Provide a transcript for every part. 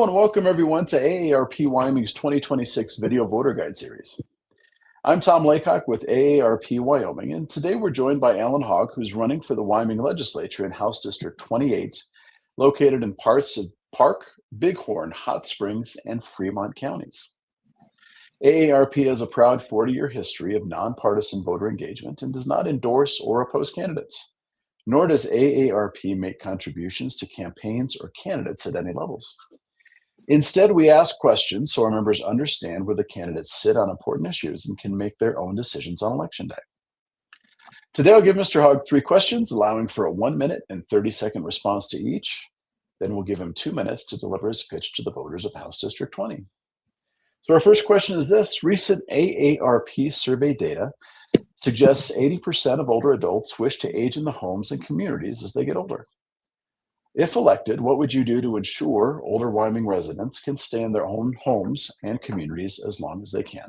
Hello and welcome everyone to AARP Wyoming's 2026 Video Voter Guide Series. I'm Tom Laycock with AARP Wyoming, and today we're joined by Allen Hogg, who's running for the Wyoming Legislature in House District 28, located in parts of Park, Bighorn, Hot Springs, and Fremont counties. AARP has a proud 40-year history of nonpartisan voter engagement and does not endorse or oppose candidates, nor does AARP make contributions to campaigns or candidates at any levels. Instead, we ask questions so our members understand where the candidates sit on important issues and can make their own decisions on Election Day. Today, I'll give Mr. Hogg 3 questions, allowing for a 1-minute and 30-second response to each. Then we'll give him 2 minutes to deliver his pitch to the voters of House District 20. So our first question is this. Recent AARP survey data suggests 80% of older adults wish to age in the homes and communities as they get older. If elected, what would you do to ensure older Wyoming residents can stay in their own homes and communities as long as they can?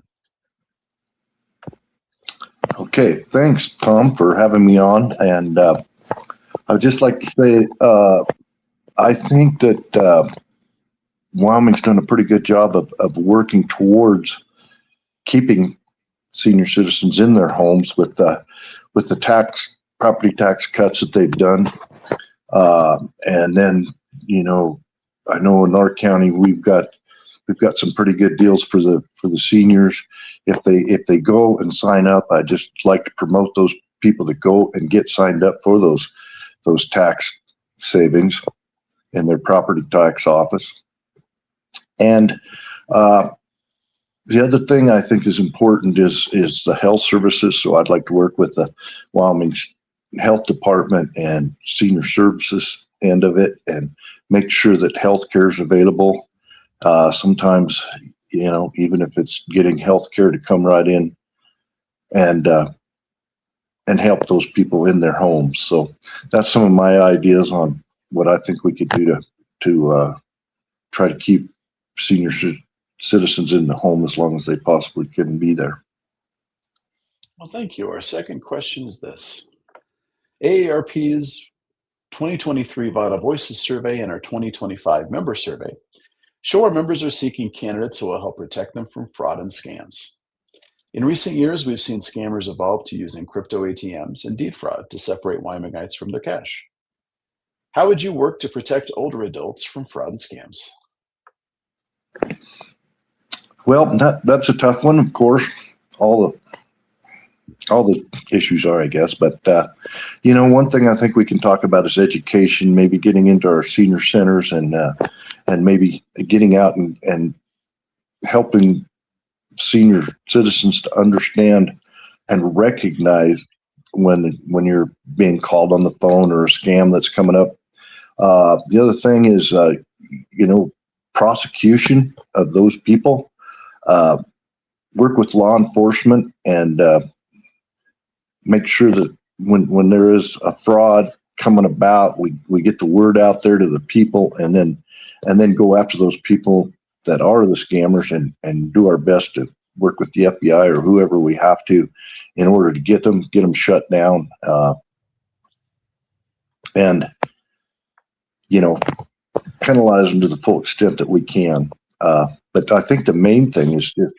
Okay, thanks, Tom, for having me on. And I'd just like to say, I think that Wyoming's done a pretty good job of working towards keeping senior citizens in their homes with the property tax cuts that they've done. And then, I know in our county we've got some pretty good deals for the seniors. If they go and sign up, I just like to promote those people to go and get signed up for those tax savings in their property tax office. And the other thing I think is important is the health services. So I'd like to work with the Wyoming Health Department and Senior Services end of it and make sure that health care is available. Sometimes, even if it's getting health care to come right in and help those people in their homes. So that's some of my ideas on what I think we could do to try to keep senior citizens in the home as long as they possibly can be there. Well, thank you. Our second question is this. AARP's 2023 Vital Voices survey and our 2025 member survey show our members are seeking candidates who will help protect them from fraud and scams. In recent years, we've seen scammers evolve to using crypto ATMs and deed fraud to separate Wyomingites from their cash. How would you work to protect older adults from fraud and scams? Well, that's a tough one, of course. All the issues are, I guess, but one thing I think we can talk about is education, maybe getting into our senior centers and maybe getting out and helping senior citizens to understand and recognize when you're being called on the phone or a scam that's coming up. The other thing is, prosecution of those people. Work with law enforcement and make sure that when there is a fraud coming about, we get the word out there to the people and then go after those people that are the scammers and do our best to work with the FBI or whoever we have to in order to get them shut down. And penalize them to the full extent that we can. But I think the main thing is just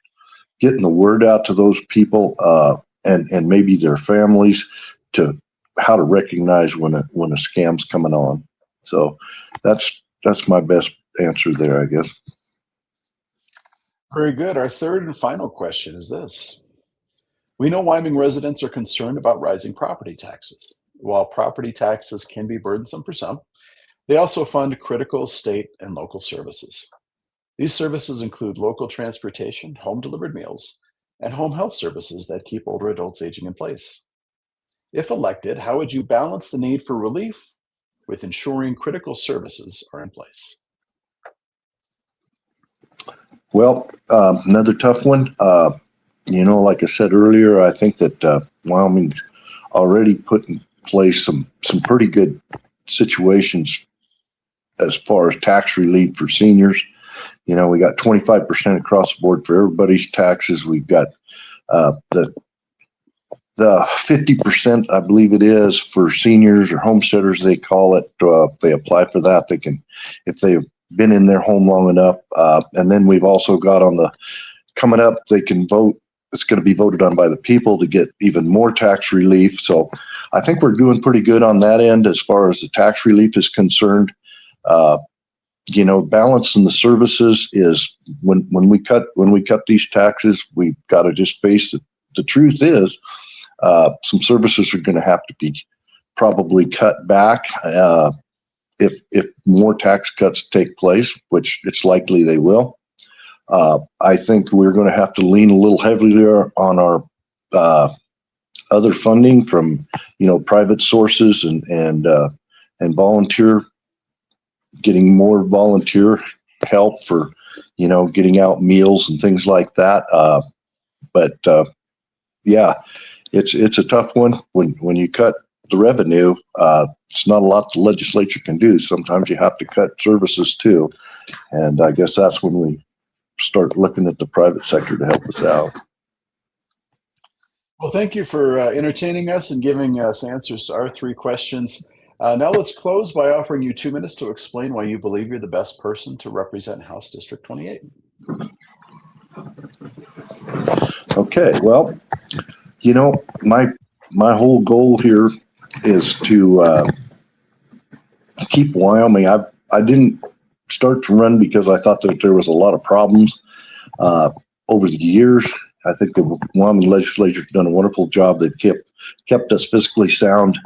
getting the word out to those people and maybe their families to how to recognize when a scam's coming on. So that's my best answer there, I guess. Very good. Our third and final question is this. We know Wyoming residents are concerned about rising property taxes. While property taxes can be burdensome for some, they also fund critical state and local services. These services include local transportation, home-delivered meals, and home health services that keep older adults aging in place. If elected, how would you balance the need for relief with ensuring critical services are in place? Well, another tough one. Like I said earlier, I think that Wyoming's already put in place some pretty good situations as far as tax relief for seniors. We got 25% across the board for everybody's taxes. We've got the 50%, I believe it is, for seniors or homesteaders, they call it. If they apply for that, they can, if they been in their home long enough. And then we've also got on the coming up, they can vote. It's going to be voted on by the people to get even more tax relief. So I think we're doing pretty good on that end as far as the tax relief is concerned. Balance in the services is when we cut these taxes, we've got to just face it. The truth is, some services are going to have to be probably cut back if more tax cuts take place, which it's likely they will. I think we're going to have to lean a little heavier on our other funding from private sources and volunteer, getting more volunteer help for getting out meals and things like that. But it's a tough one when you cut the revenue. It's not a lot the legislature can do. Sometimes you have to cut services too, and I guess that's when we start looking at the private sector to help us out. Well, thank you for entertaining us and giving us answers to our 3 questions. Now let's close by offering you 2 minutes to explain why you believe you're the best person to represent House District 28. Okay, well, my whole goal here is to keep Wyoming. I didn't start to run because I thought that there was a lot of problems over the years. I think the Wyoming Legislature has done a wonderful job. They've kept us fiscally sound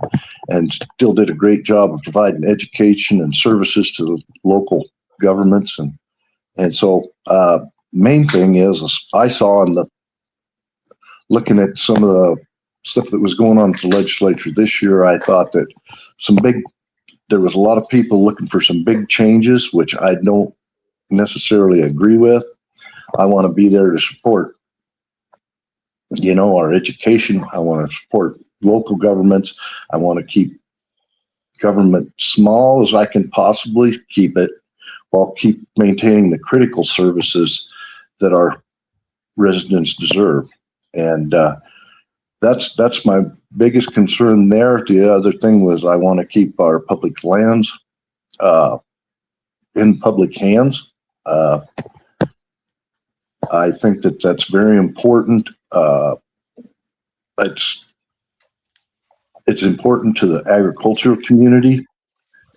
and still did a great job of providing education and services to the local governments. And so main thing is I saw looking at some of the stuff that was going on with the legislature this year, I thought that there was a lot of people looking for some big changes, which I don't necessarily agree with. I want to be there to support, our education. I want to support local governments. I want to keep government small as I can possibly keep it, while keep maintaining the critical services that our residents deserve. And that's my biggest concern there. The other thing was I want to keep our public lands in public hands. I think that that's very important. It's important to the agricultural community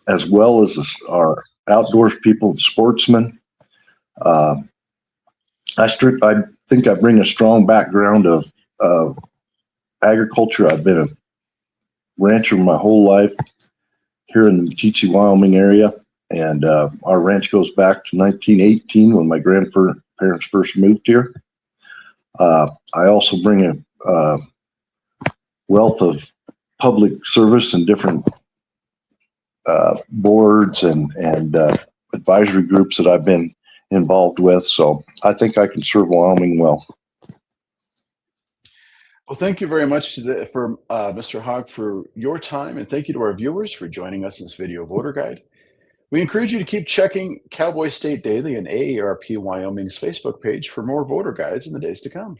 as well as our outdoors people and sportsmen. I think I bring a strong background of agriculture. I've been a rancher my whole life here in the Meeteetse, Wyoming area, and our ranch goes back to 1918 when my grandparents first moved here. I also bring a wealth of public service and different boards and advisory groups that I've been involved with. So I think I can serve Wyoming well. Well, thank you very much for Mr. Hogg for your time, and thank you to our viewers for joining us in this video voter guide. We encourage you to keep checking Cowboy State Daily and AARP Wyoming's Facebook page for more voter guides in the days to come.